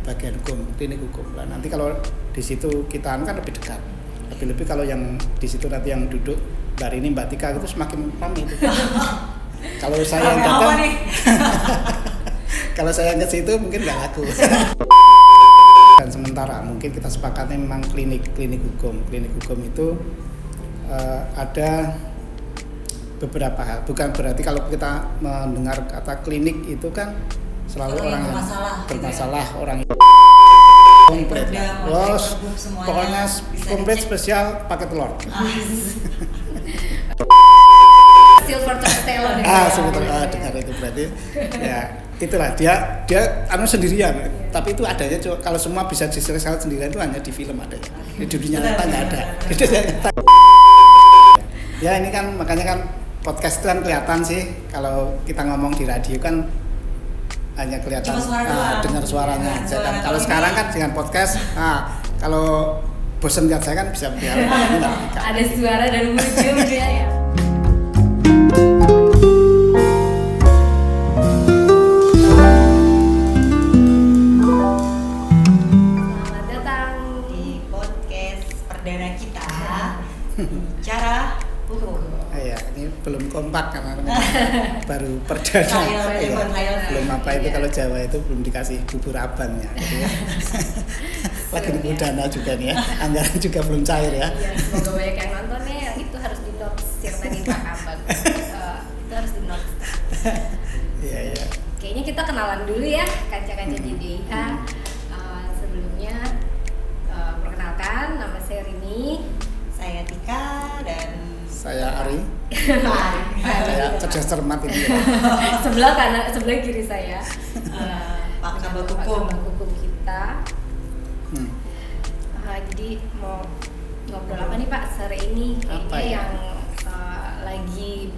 bagian hukum, klinik hukum. Nah, nanti kalau di situ kita kan lebih dekat. Lebih-lebih kalau yang di situ nanti yang duduk Mbak Rini, Mbak Tika itu semakin ramai itu. Kalau saya yang datang, kalau saya ke situ mungkin nggak laku. Dan sementara mungkin kita sepakatnya memang klinik hukum. Klinik hukum itu ada beberapa hal. Bukan berarti kalau kita mendengar kata klinik itu kan selalu orang yang bermasalah, orang yang komplit. Terus pokoknya komplit spesial pakai telur. Silver Stella dengar itu berarti ya itulah dia sendirian, tapi itu adanya kalau semua bisa diselesaikan sendirian itu hanya di film adanya, di dunia nyata nggak ada. Ya ini kan makanya kan podcast itu kan kelihatan sih, kalau kita ngomong di radio kan hanya kelihatan dengar suaranya aja kan. Kalau sekarang kan dengan podcast, kalau bosan lihat saya kan bisa biar ada suara dan muncul dia ya. Selamat datang di podcast perdana kita, Bicara Hukum. Iya, ini belum kompak karena baru perdana. Belum apa itu kalau Jawa itu belum dikasih bubur abangnya gitu ya. Lagi nunggu dana juga nih ya, anggaran juga belum cair ya. Iya, semoga banyak yang nonton nih, yang itu harus dinotisir tadi Pak Abang. Itu harus dinotisir. Iya. Kayaknya kita kenalan dulu ya, kaca-kaca JDIH. Sebelumnya perkenalkan, nama saya Rini, saya Tika, dan saya Ari. Saya cerdas cermat ini. sebelah kiri saya. Pak Kabak Hukum kita. Jadi mau ngobrol apa nih Pak sore ini? Kayaknya yang lagi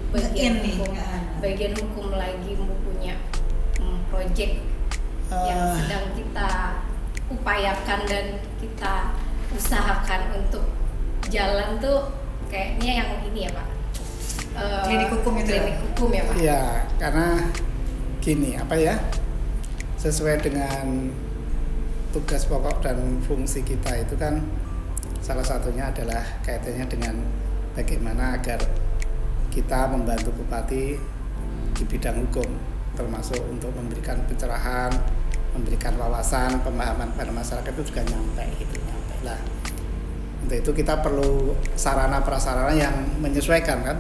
bagian hukum lagi punya project yang sedang kita upayakan dan kita usahakan untuk jalan tuh kayaknya yang ini ya Pak. Klinik hukum itu. Klinik hukum ya Pak. Iya, karena gini sesuai dengan tugas pokok dan fungsi kita itu kan salah satunya adalah kaitannya dengan bagaimana agar kita membantu bupati di bidang hukum, termasuk untuk memberikan pencerahan, memberikan wawasan, pemahaman pada masyarakat itu juga nyampe lah. Untuk itu kita perlu sarana prasarana yang menyesuaikan kan,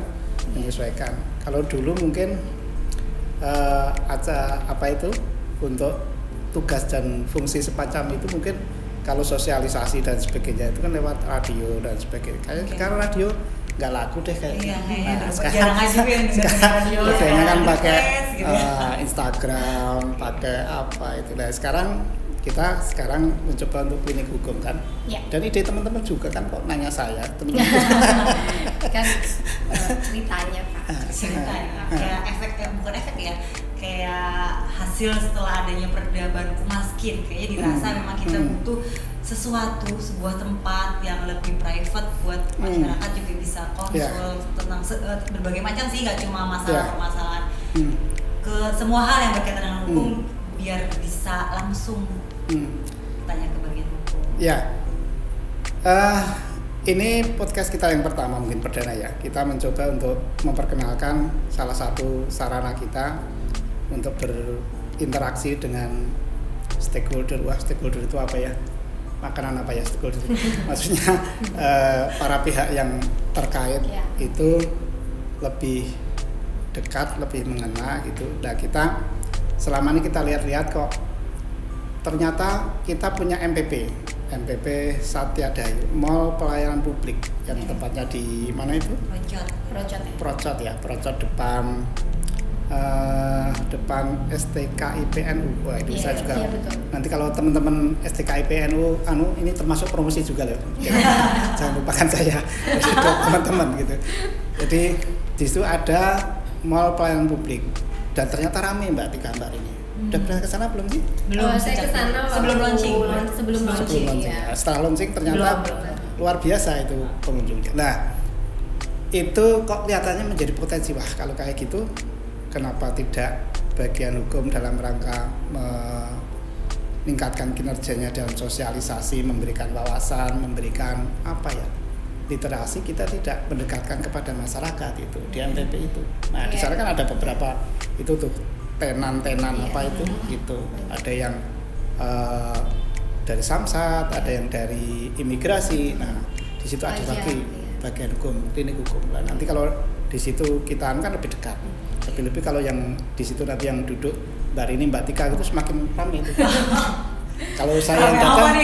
Kalau dulu mungkin untuk tugas dan fungsi semacam itu mungkin kalau sosialisasi dan sebagainya itu kan lewat radio dan sebagainya. Kayaknya sekarang radio nggak laku deh kayaknya. Sekarang bedanya kan pakai Instagram, pakai apa itu. Nah kita sekarang mencoba untuk klinik hukum kan. Ya. Dan ide teman-teman juga kan kok nanya saya teman-teman. Kan ceritanya Pak. Kayak hasil setelah adanya Perda Baru Maskin, kayaknya dirasa memang kita butuh sebuah tempat yang lebih private buat masyarakat juga bisa konsul tentang berbagai macam sih, nggak cuma masalah-permasalahan ke semua hal yang berkaitan dengan hukum, biar bisa langsung tanya ke bagian hukum. Ya, ini podcast kita yang pertama mungkin perdana ya. Kita mencoba untuk memperkenalkan salah satu sarana kita untuk berinteraksi dengan stakeholder. Stakeholder itu apa ya? Makanan apa ya stakeholder? Maksudnya para pihak yang terkait itu lebih dekat, lebih mengena gitu. Nah kita selama ini kita lihat-lihat kok ternyata kita punya MPP Satya Dayu, Mall Pelayanan Publik yang tempatnya di mana itu? Procot depan STKIPNU. Wah, itu saya juga. Nanti kalau teman-teman STKIPNU ini termasuk promosi juga loh. Jangan lupakan saya. Teman-teman gitu. Jadi di situ ada Mall Pelayanan Publik dan ternyata ramai Mbak Tika, Mbak ini. Udah pernah ke sana belum sih? Belum. Saya ke sana sebelum launching. Ya. Setelah launching ternyata luar biasa itu pengunjungnya. Nah, itu kok kelihatannya menjadi potensi. Wah, kalau kayak gitu kenapa tidak bagian hukum dalam rangka meningkatkan kinerjanya dalam sosialisasi, memberikan wawasan, memberikan literasi, kita tidak mendekatkan kepada masyarakat itu di MTP itu. Nah di sana kan ada beberapa itu tuh tenan-tenan gitu. Ada yang dari Samsat, ada yang dari imigrasi. Nah di situ ada lagi bagian hukum, klinik hukum. Nah, nanti kalau di situ kita kan lebih dekat. Lebih-lebih kalau yang di situ nanti yang duduk Mbak Rini, Mbak Tika itu semakin ramai itu. Kalau saya yang datang,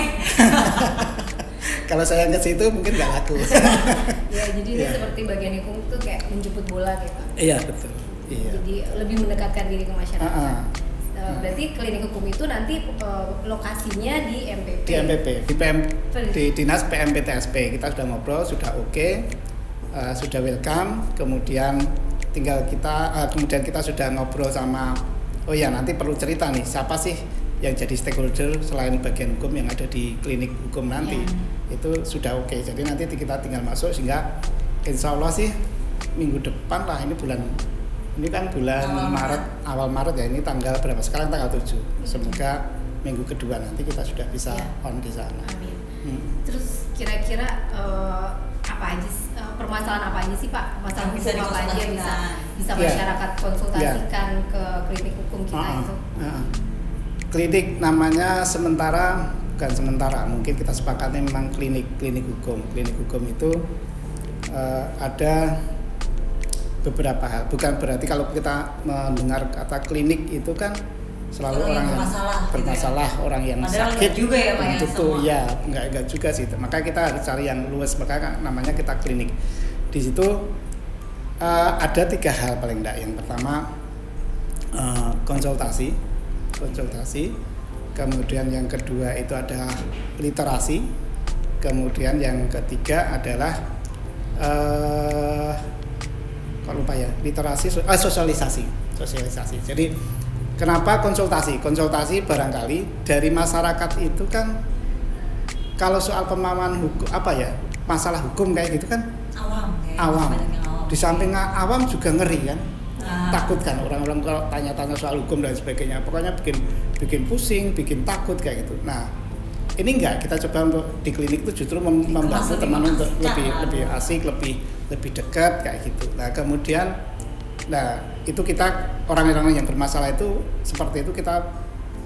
kalau saya ke situ mungkin nggak laku. Ya, jadi ini seperti bagian hukum itu kayak menjemput bola gitu. Iya betul. Iya. Jadi lebih mendekatkan diri ke masyarakat. Berarti klinik hukum itu nanti lokasinya di MPP. Di MPP, di Dinas PMPTSP. Kita sudah ngobrol, sudah oke, sudah welcome. Kemudian kemudian kita sudah ngobrol sama, nanti perlu cerita nih, siapa sih yang jadi stakeholder selain bagian hukum yang ada di klinik hukum nanti. Itu sudah oke. Jadi nanti kita tinggal masuk, sehingga insya Allah sih minggu depan lah, ini kan bulan awal Maret ya, ini tanggal berapa sekarang, tanggal 7. Semoga minggu kedua nanti kita sudah bisa on di sana. Amin. Terus kira-kira permasalahan apa aja sih Pak? Masalah hukum apa aja yang bisa masyarakat konsultasikan ke klinik hukum kita itu? Klinik namanya bukan sementara, mungkin kita sepakatnya memang klinik hukum. Klinik hukum itu ada beberapa hal. Bukan berarti kalau kita mendengar kata klinik itu kan selalu orang yang bermasalah, orang yang padahal sakit juga ya Pak itu enggak juga sih. Maka kita harus cari yang luas, maka namanya kita klinik. Di situ ada 3 hal paling enggak. Yang pertama konsultasi. Kemudian yang kedua itu ada literasi. Kemudian yang ketiga adalah literasi, sosialisasi. Jadi kenapa konsultasi? Konsultasi barangkali dari masyarakat itu kan kalau soal pemahaman hukum masalah hukum kayak gitu kan awam. Di samping awam juga ngeri kan. Takut kan orang-orang kalau tanya-tanya soal hukum dan sebagainya. Pokoknya bikin pusing, bikin takut kayak gitu. Nah, ini enggak, kita coba untuk di klinik itu justru membantu teman untuk lebih asik, lebih dekat kayak gitu. Nah, kemudian itu kita orang-orang yang bermasalah itu seperti itu kita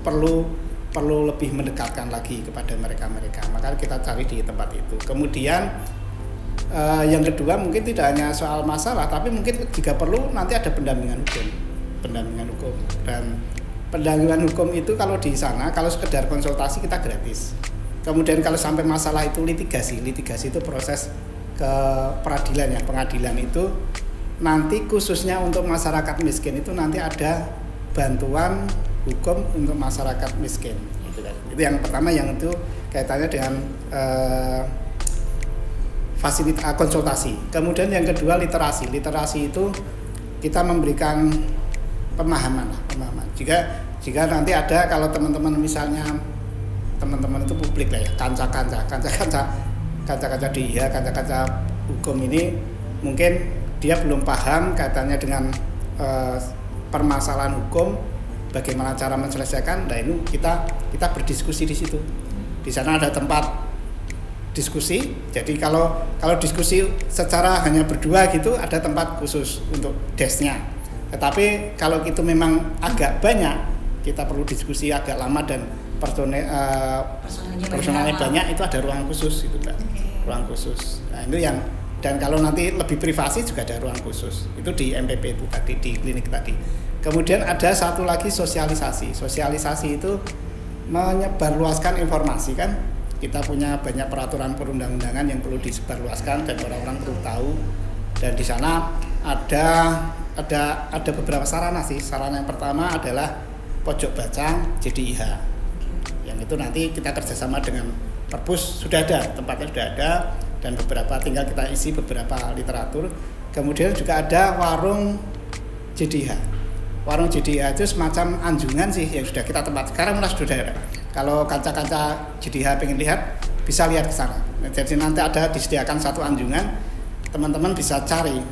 perlu lebih mendekatkan lagi kepada mereka. Maka kita cari di tempat itu. Kemudian yang kedua mungkin tidak hanya soal masalah, tapi mungkin jika perlu nanti ada pendampingan hukum. Dan pendampingan hukum itu kalau di sana, kalau sekedar konsultasi kita gratis. Kemudian kalau sampai masalah itu litigasi itu proses ke peradilan ya, pengadilan itu nanti khususnya untuk masyarakat miskin itu nanti ada bantuan hukum untuk masyarakat miskin. Itu yang pertama, yang itu kaitannya dengan fasilitas konsultasi. Kemudian yang kedua literasi itu kita memberikan pemahaman. Jika nanti ada, kalau teman-teman misalnya teman-teman itu publik lah ya, kanca-kanca hukum ini mungkin dia belum paham kaitannya dengan permasalahan hukum, bagaimana cara menyelesaikan. Nah ini kita berdiskusi di situ. Di sana ada tempat diskusi. Jadi kalau diskusi secara hanya berdua gitu, ada tempat khusus untuk desknya. Tetapi kalau itu memang agak banyak, kita perlu diskusi agak lama dan personalnya banyak, itu ada ruang khusus itu Mbak. Ruang khusus. Nah, itu yang, dan kalau nanti lebih privasi juga ada ruang khusus. Itu di MPP itu tadi, di klinik tadi. Kemudian ada satu lagi sosialisasi. Sosialisasi itu menyebarluaskan informasi kan. Kita punya banyak peraturan perundang-undangan yang perlu disebarluaskan dan orang-orang perlu tahu. Dan di sana ada beberapa sarana sih. Sarana yang pertama adalah pojok baca JDIH. Yang itu nanti kita kerjasama dengan Perpus, sudah ada, tempatnya sudah ada, dan beberapa tinggal kita isi beberapa literatur. Kemudian juga ada warung JDIH. Warung JDIH itu semacam anjungan sih yang sudah kita tempat. Sekarang mulai sudah ada. Kalau kanca-kanca JDIH pengen lihat, bisa lihat ke sana. Jadi nanti ada disediakan satu anjungan, teman-teman bisa cari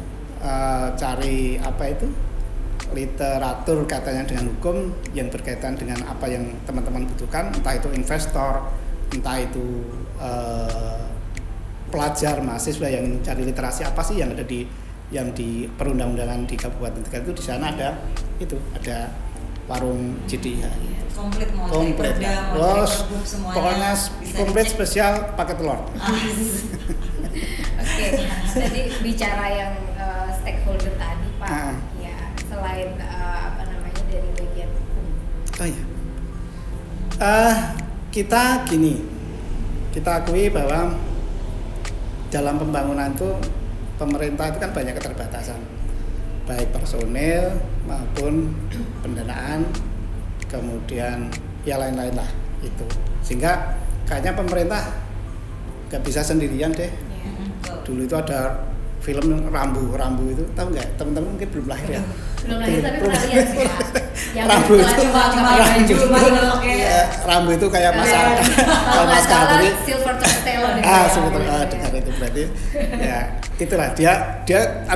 literatur katanya dengan hukum yang berkaitan dengan apa yang teman-teman butuhkan, entah itu investor, entah itu pelajar, mahasiswa yang cari literasi apa sih yang ada di perundang-undangan di Kabupaten Tegal itu. Di sana ada warung JDIH. Komplit mau komplit cari perda, mau cari pergub, semuanya pokoknya komplit spesial pakai telur. Oke, jadi bicara yang stakeholder tadi Pak, ya selain dari bagian hukum. Oh iya, kita akui bahwa dalam pembangunan itu pemerintah itu kan banyak keterbatasan, baik personil maupun pendanaan, kemudian ya lain-lain lah itu, sehingga kayaknya pemerintah nggak bisa sendirian deh. Dulu itu ada film Rambo itu, tahu nggak? Teman-teman mungkin belum lahir ya. Belum lahir tapi pernah lihat sih ya. Yang Rambo itu kayak masyarakat. Kalau nggak salah Sylvester Stallone. Dengar itu berarti ya itulah dia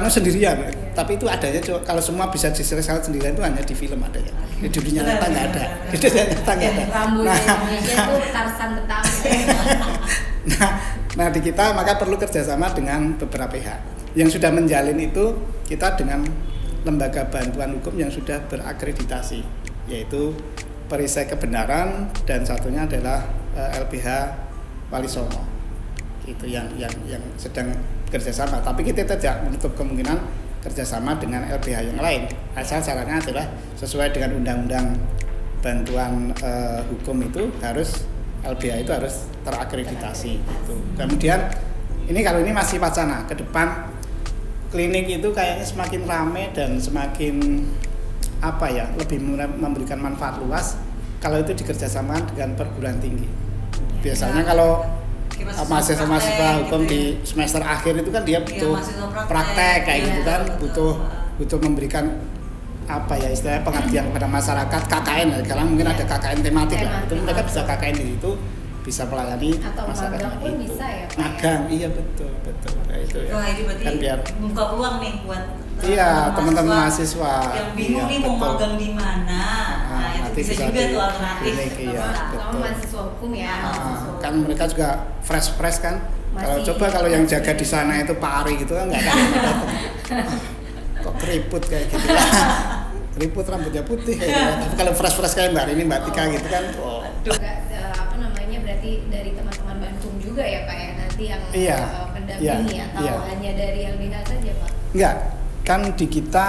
sendirian. Tapi itu adanya kalau semua bisa diselesaikan sendirian itu hanya di film adanya. Di dunia nyata nggak ada. Di dunia nyata nggak ada. Rambo Indonesia itu Tarzan Betawi. Nah di kita maka perlu kerjasama dengan beberapa pihak yang sudah menjalin itu. Kita dengan lembaga bantuan hukum yang sudah berakreditasi, yaitu Perisai Kebenaran dan satunya adalah LBH Wali Songo. Itu yang sedang kerjasama. Tapi kita tidak menutup kemungkinan kerjasama dengan LBH yang lain. Asal syaratnya adalah sesuai dengan undang-undang bantuan hukum itu harus LBH itu harus terakreditasi. Itu. Kemudian kalau ini masih wacana, ke depan klinik itu kayaknya semakin ramai dan semakin lebih memberikan manfaat luas kalau itu dikerjasamakan dengan perguruan tinggi. Biasanya kalau mahasiswa hukum di semester akhir itu kan dia butuh praktek kayak gitu kan, butuh memberikan istilahnya pengabdian kepada masyarakat, KKN. Sekarang mungkin ada KKN tematik lah, itu mereka bisa KKN di situ, bisa melayani atau masyarakat magang pun itu. Bisa ya Pak? Magang, iya betul kayak itu ya. Wah ini berarti kan biar buka peluang nih buat teman-teman mahasiswa yang bingung nih mau magang di mana. Nah itu bisa juga tuh alternatif. Kamu mahasiswa hukum ya. Kan mereka juga fresh kan. Kalau yang jaga di sana itu Pak Ari gitu kan nggak ada yang datang. Kok keriput kayak gitu ya. Keriput rambutnya putih kayak gitu. Tapi kalau fresh kayak Mbak Tika gitu kan. Berarti dari teman-teman Bandung juga ya Pak ya nanti yang pendampingi atau hanya dari LBH saja Pak? Enggak, kan di kita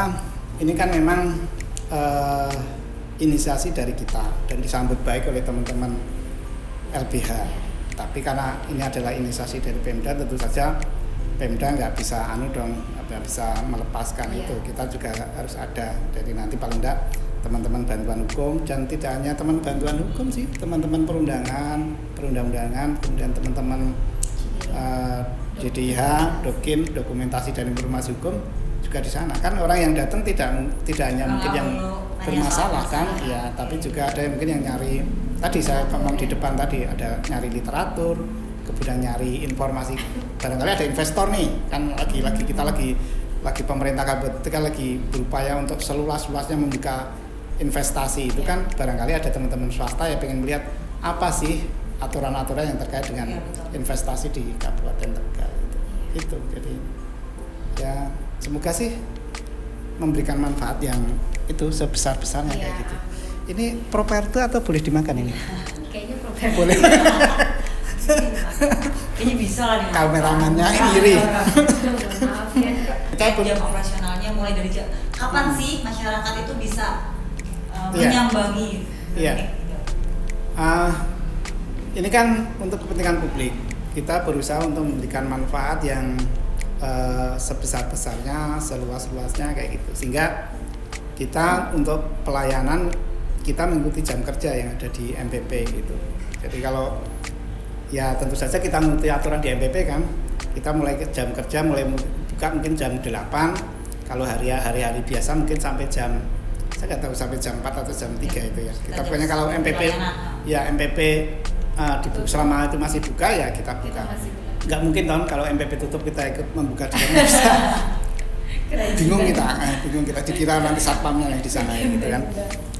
ini kan memang inisiasi dari kita dan disambut baik oleh teman-teman LBH. Tapi karena ini adalah inisiasi dari Pemda, tentu saja Pemda nggak bisa nggak bisa melepaskan itu. Kita juga harus ada. Jadi nanti paling enggak teman-teman bantuan hukum, dan tidak hanya teman bantuan hukum sih, teman-teman perundang-undangan, kemudian teman-teman JDIH, dokumentasi dan informasi hukum juga di sana. Kan orang yang datang tidak hanya mungkin yang bermasalah kan, ya, tapi juga ada yang mungkin yang nyari. Tadi saya ngomong di depan tadi ada nyari literatur, kemudian nyari informasi. Barangkali ada investor nih, kan kita lagi pemerintah Kabupaten Tegal lagi berupaya untuk seluas-luasnya membuka investasi itu kan, barangkali ada teman-teman swasta yang pengen melihat apa sih aturan-aturan yang terkait dengan investasi di Kabupaten Tegal itu. Jadi ya semoga sih memberikan manfaat yang itu sebesar-besarnya kayak gitu. Ini properti atau boleh dimakan ini? Kayaknya properti. Boleh. Kayaknya bisa lah nih. Kameramannya iri. Maaf ya. Jam operasionalnya mulai dari kapan sih masyarakat itu bisa menyambangi? Iya. Ini kan untuk kepentingan publik. Kita berusaha untuk memberikan manfaat yang sebesar-besarnya, seluas-luasnya kayak gitu. Sehingga kita untuk pelayanan kita mengikuti jam kerja yang ada di MPP gitu. Jadi kalau ya tentu saja kita mengikuti aturan di MPP kan. Kita mulai jam kerja mulai buka mungkin jam 8. Kalau hari-hari biasa mungkin sampai jam, saya nggak tahu sampai jam 4 atau jam 3 itu ya. Kita pokoknya kalau MPP selama itu masih buka ya kita buka. Nggak mungkin kalau MPP tutup kita ikut membuka juga bisa. bingung kita dikira nanti satpamnya yang di sana gitu kan.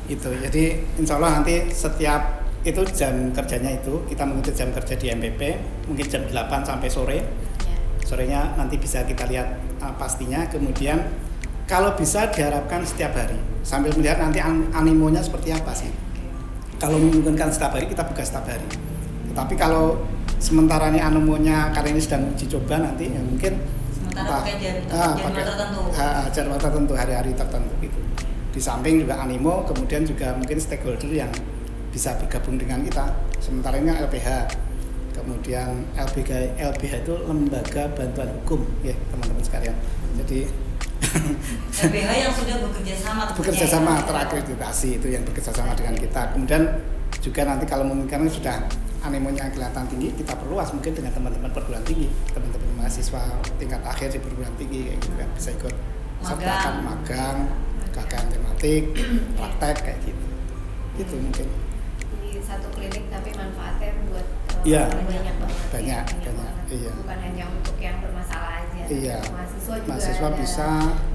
Itu jadi insya Allah nanti setiap itu jam kerjanya itu kita mengikuti jam kerja di MPP mungkin jam 8 sampai sore. Sorenya nanti bisa kita lihat pastinya. Kemudian kalau bisa diharapkan setiap hari sambil melihat nanti animonya seperti apa sih. Kalau memungkinkan setiap hari kita buka setiap hari. Tetapi kalau sementara ini animonya karena ini sedang uji coba nanti ya mungkin pakai jadwal tertentu hari-hari tertentu itu. Di samping juga animo, kemudian juga mungkin stakeholder yang bisa bergabung dengan kita. Sementara ini LBH, kemudian LBH itu Lembaga Bantuan Hukum ya teman-teman sekalian. Jadi LBH yang sudah bekerja sama terakreditasi itu yang bekerja sama dengan kita. Kemudian juga nanti kalau memungkinkan sudah animonya kelihatan tinggi, kita perluas mungkin dengan teman-teman perguruan tinggi, teman-teman mahasiswa tingkat akhir di perguruan tinggi kayak gitu kan bisa ikut sertakan magang, kakak tematik, praktek kayak gitu. Itu mungkin. Di satu klinik tapi manfaatnya buat banyak banget. Iya. Bukan hanya untuk yang bermasalah aja. Iya. Mahasiswa juga bisa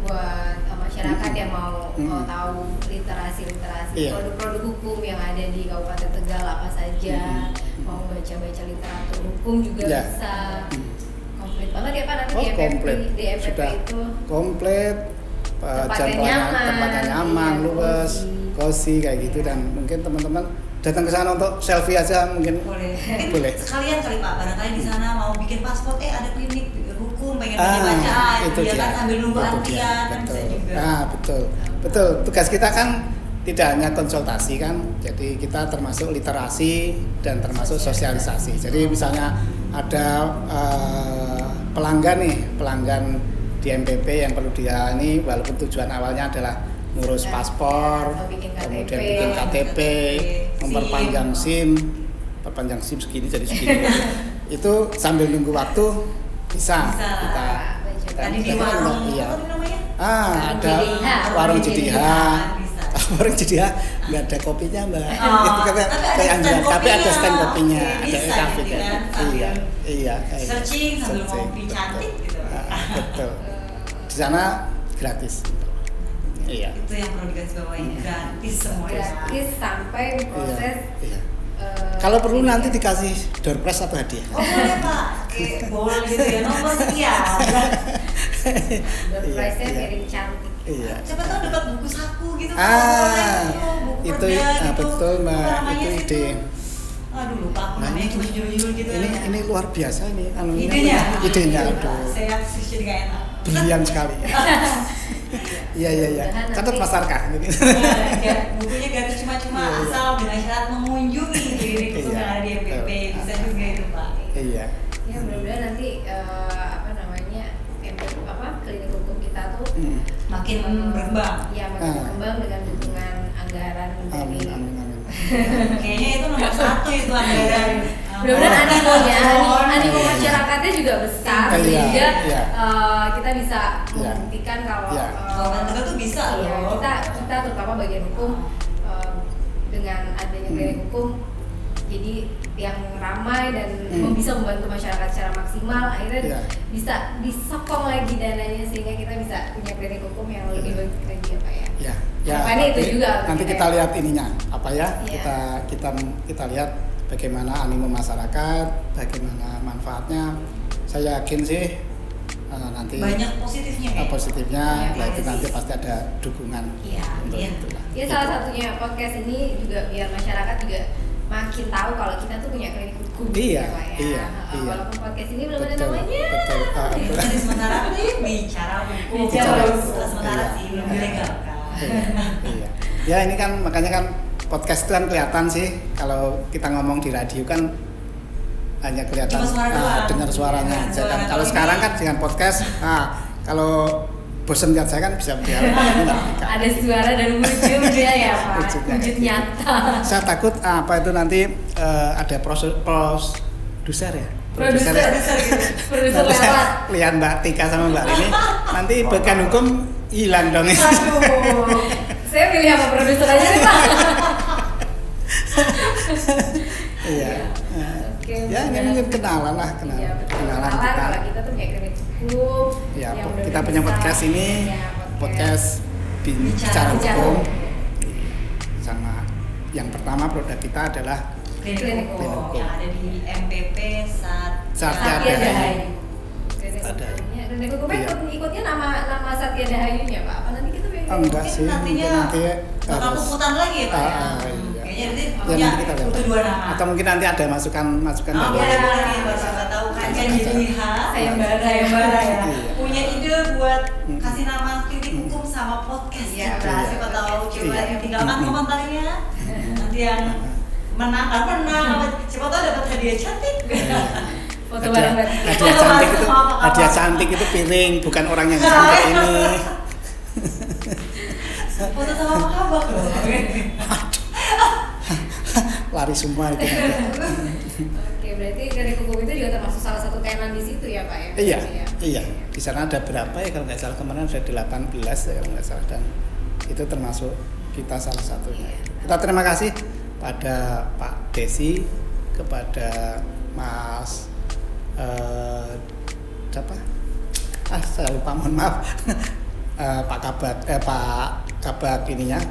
buat masyarakat yang mau tahu literasi produk-produk hukum yang ada di Kabupaten Tegal apa saja, mau baca-baca literatur hukum juga bisa. Komplit banget ya Pak nanti di MPP itu. Komplit. Tempatnya nyaman, luas, cozy kayak gitu dan mungkin teman-teman datang ke sana untuk selfie aja mungkin boleh. Sekalian kali Pak, barangkali di sana mau bikin paspor, ada klinik hukum pengen baca, itu dia kan sambil nunggu antrian kan bisa juga. Betul. Tugas kita kan tidak hanya konsultasi kan, jadi kita termasuk literasi dan termasuk sosialisasi. Jadi misalnya ada pelanggan di MPP yang perlu dia ini walaupun tujuan awalnya adalah ngurus paspor, kemudian bikin KTP, memperpanjang SIM segini jadi segini. Itu sambil nunggu waktu bisa. Kita tadi di warung apa namanya? Ada warung JDH. Warung JDH nggak ada kopinya Mbak. Itu tapi ada stand kopinya, ada kafe kan. Iya. Searching sambil ngopi cantik gitu. Betul. Di sana gratis. Iya. Itu yang perlu digarisbawahi, gratis semuanya. Gratis sampai proses. Iya. Kalau perlu nanti dikasih door prize atau hadiah. Boleh Pak, boleh gitu ya, nomor sekian. Door prize-nya piring cantik. Iya. Siapa tahu dapat buku saku gitu. Itu betul Mbak, itu ide. Aduh lupa aku namanya cuma judul-judul gitu. Ini luar biasa ini idenya. Aduh. Saya jadi gak enak. Brilian sekali. Iya. Catat Mas Arka gitu. Bukunya gratis cuma asal dengan syarat mengunjungi klinik hukum yang ada di MPP. Bisa juga itu Pak. Iya. Ya mudah-mudahan nanti klinik hukum kita tuh makin berkembang. Iya, makin berkembang dengan dukungan anggaran dari. Amin. Kayaknya itu nomor 1 itu anggaran. Mudah-mudahan animo masyarakatnya juga besar sehingga kita bisa membuktikan kalau Tegal tuh bisa loh. Kita terutama bagian hukum dengan adanya klinik hukum jadi yang ramai dan bisa membantu masyarakat secara maksimal akhirnya bisa disokong lagi dananya sehingga kita bisa punya klinik hukum yang lebih baik lagi ya Pak ya. Harapannya itu juga. Nanti kita lihat ininya apa ya? Kita lihat bagaimana animo masyarakat, bagaimana manfaatnya. Saya yakin sih nanti banyak positifnya. Itu nanti pasti ada dukungan. Iya. Salah satunya podcast ini juga biar masyarakat juga makin tahu kalau kita tuh punya klinik hukum. Iya. Walaupun podcast ini belum ada namanya. Betul. Jadi sementara bicara hukum. Sementara sih belum dilegalkan. Iya. Ya ini kan makanya kan podcast itu kan kelihatan sih kalau kita ngomong di radio kan hanya kelihatan dengar suaranya aja kan. Kalau sekarang kan dengan podcast, kalau bosan lihat saya kan bisa melihat. Ada suara dan wujud dia ya Pak. Wujud nyata. Saya takut apa itu nanti ada produser ya. Produser lewat. Lihat Mbak Tika sama Mbak Rini nanti bagian hukum hilang dong. Aduh. Saya pilih apa produser aja nih Pak. Iya. Ya ini mungkin kenalan kenalan kita. Kalau kita tuh kayak klinik hukum. Ya, kita punya podcast ini, podcast bicara hukum. Sama yang pertama produk kita adalah klinik hukum yang ada di MPP Satya Dahayu. Klinik hukumnya ikutnya nama Satya Dahayunya Pak. Apa nanti kita enggak sih, nantinya bakal puputan lagi ya Pak ya? Kayaknya nanti butuh 2 nama. Atau mungkin nanti ada masukan dari boleh, siapa tahu kan jadi sayembara ya. Punya ide buat kasih nama klinik hukum sama podcast ya. Siapa tahu coba tinggalkan komentarnya. Nanti yang menang, siapa tahu dapat hadiah cantik. Foto bareng. Hadiah cantik itu piring, bukan orang yang cantik ini. Foto sama martabak loh. Lari semua itu. Oke, berarti klinik hukum itu juga termasuk salah satu tenan di situ ya Pak ya? Iya. Di sana ada berapa ya kalau nggak salah kemarin ada 18 ya kalau nggak salah, dan itu termasuk kita salah satunya. Kita terima kasih pada Pak Desi, kepada Mas saya lupa, mohon maaf. Pak Kabak ininya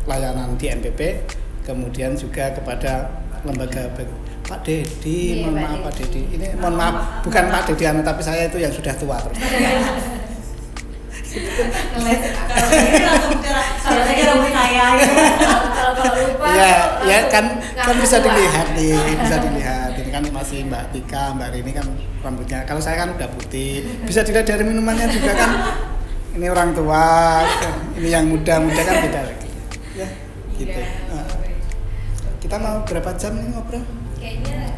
layanan di MPP, kemudian juga kepada lembaga Pak Dedi, mohon maaf Pak Dedi. Ini mohon maaf bukan Pak Dedi tapi saya itu yang sudah tua terus. Kalau saya rambut saya kalau lupa ya kan bisa dilihat ini kan masih Mbak Tika, Mbak Rini kan rambutnya, kalau saya kan udah putih, bisa dilihat dari minumannya juga kan. Ini orang tua, ini yang muda kan beda lagi ya gitu. Kita mau berapa jam nih ngobrol? Kayaknya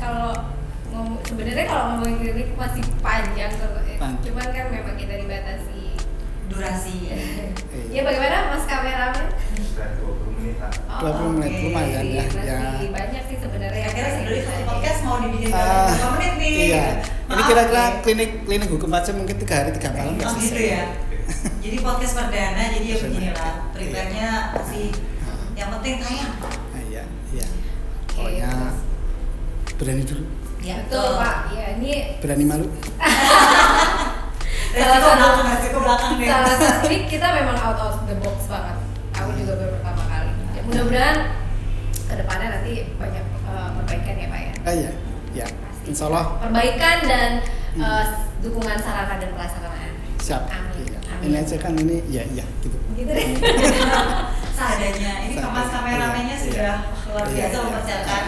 sebenarnya kalau ngomongin klinik masih panjang. Cuman kan memang kita dibatasi durasi. Ya bagaimana Mas kameramen? Sudah 20 menit. 20 menit lumayan ya. Masih banyak sih sebenarnya. Kira-kira sebenarnya satu podcast mau dibikin 20 menit nih. Iya. Ini kira-kira klinik hukum aja mungkin 3 hari 3 malam nggak gitu selesai. ya. Jadi podcast perdana, jadi ya beginilah. Prepare-nya masih yang penting tayang. Iya. Pokoknya berani dulu. Ya betul Pak. Ya ini Berani malu. salah belakang deh. Salah satu ini kita memang out of the box banget. Aku juga baru pertama kali. Ya, mudah-mudahan kedepannya nanti banyak perbaikan ya Pak ya. Iya. Insya Allah. Perbaikan dan dukungan sarana dan prasarana. Siap. Amin. Iya. Ini aja kan ini iya gitu. Gitu deh. Seadanya. Ini kameramennya sudah luar biasa mempersiapkan.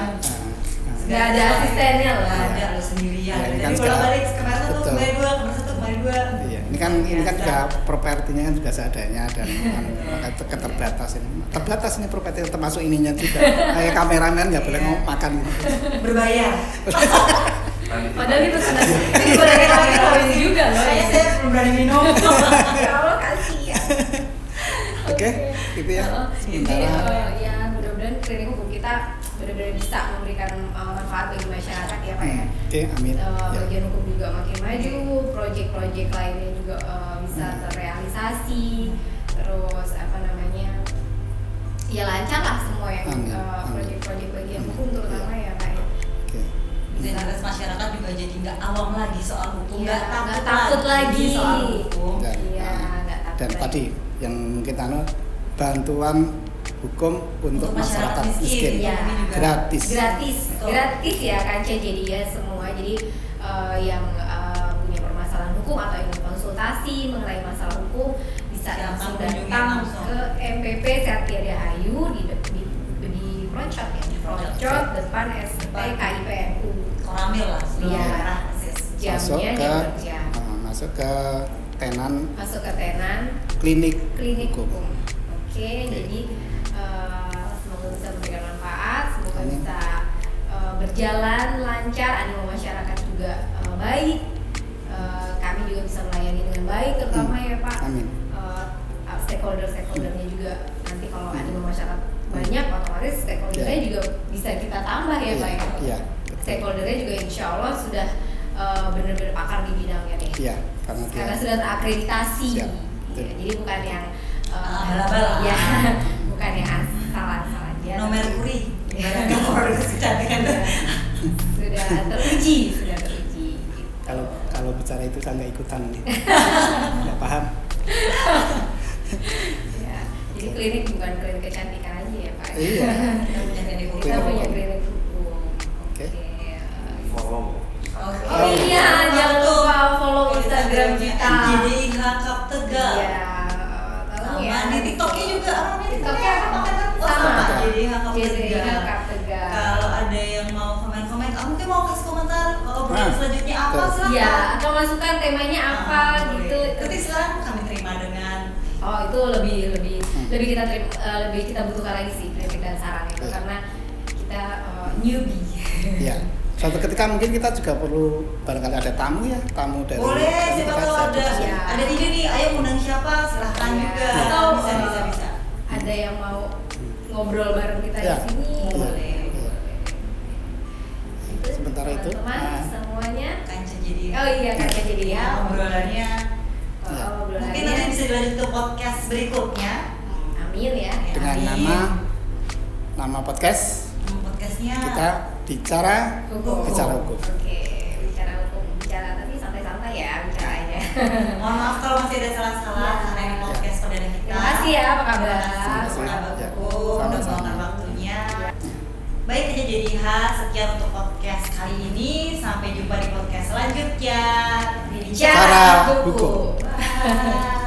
Nggak ada asistennya loh. Ada lo sendirian. Ya, Jadi bolak-balik kamera 1 kembali 2, kamera 1 kembali 2. Iya, ini kan juga propertinya kan juga seadanya dan maka keterbatas ini. Terbatas ini properti termasuk ininya juga. Kayak kameramen nggak boleh makan gitu. Berbayar. Padahal itu sudah ini boleh kita juga loh. Saya belum berani minum. Ya Allah kasihan. Oke, gitu ya. Sementara ya mudah-mudahan klinik hukum kita benar-benar bisa memberikan manfaat bagi masyarakat ya Pak ya. Oke, amin. Bagian hukum juga makin maju, proyek-proyek lainnya juga bisa terrealisasi, terus ya lancar lah semua yang proyek-proyek bagian hukum terutama ya Pak ya. Dan atas masyarakat juga jadi nggak awam lagi soal hukum, nggak takut lagi soal hukum. Dan tadi yang kita bantuan hukum untuk masyarakat miskin. Ya. Gratis ya Kanca, jadi ya semua jadi yang punya permasalahan hukum atau ingin konsultasi mengenai masalah hukum bisa langsung datang ke MPP Satya Dahayu di Procot ya, di Procot depan ST KIPNU Koramil lah, iya. Jamnya masuk ke tenan klinik hukum. Oke. Jadi semoga bisa memberikan manfaat, semoga bisa berjalan lancar, animo masyarakat juga baik, kami juga bisa melayani dengan baik, terutama ya Pak. Amin. Stakeholder-stakeholdernya juga nanti kalau animo masyarakat banyak, otomatis stakeholdernya juga bisa kita tambah ya Pak ya. Iya. Stakeholdernya juga insya Allah sudah benar-benar pakar di bidangnya nih. Iya, karena sudah terakreditasi. Ya, jadi bukan yang ya, bukan yang asal-asal aja. No mercury. sudah teruji. Kalau bicara itu saya nggak ikutan nih. Nggak paham. Ya, jadi klinik bukan klinik kecantikan aja ya Pak. Iya. Kita punya klinik hukum. Oke. Follow. Oh iya, jangan lupa follow Instagram kita. JDIH Kap Tegal. Iya. Tahu ya. Sama di TikToknya juga TikToknya apa? sama JDIH Kap JDIH Tegal. Kap Tegal. Kalau ada yang mau komen-komen, mungkin mau kasih komentar obrolan selanjutnya apa silahkan. Iya, atau masukan temanya apa gitu. Nanti silakan kami terima dengan itu lebih kita butuhkan lagi sih kritik dan saran itu karena kita newbie. Iya. Suatu ketika mungkin kita juga perlu barangkali ada tamu dari boleh, siapa tahu Ya. ada ide nih, ayo undang siapa silahkan Ya. juga. Atau bisa. Ada yang mau ngobrol bareng kita Ya. di sini. Iya. Boleh. Sementara itu, teman-teman semuanya. Kanca jadi. Oh iya, Kanca jadi ya. Obrolannya. Obrolannya. Mungkin nanti bisa dilanjut ke podcast berikutnya. Amin ya. dengan Amin. nama podcast Podcastnya kita bicara Hukum. hukum. Oke, bicara hukum, bicara tapi santai-santai ya bicara aja. Mohon maaf kalau masih ada salah-salah karena ini podcast perdana kita. Terima kasih ya, apa kabar? Terima kasih sahabat Ya. hukum udah Sama-sama. meluangkan waktunya. Baik aja jadi sekian untuk podcast kali ini. Sampai jumpa di podcast selanjutnya. Bicara Bicara hukum. hukum. Bye.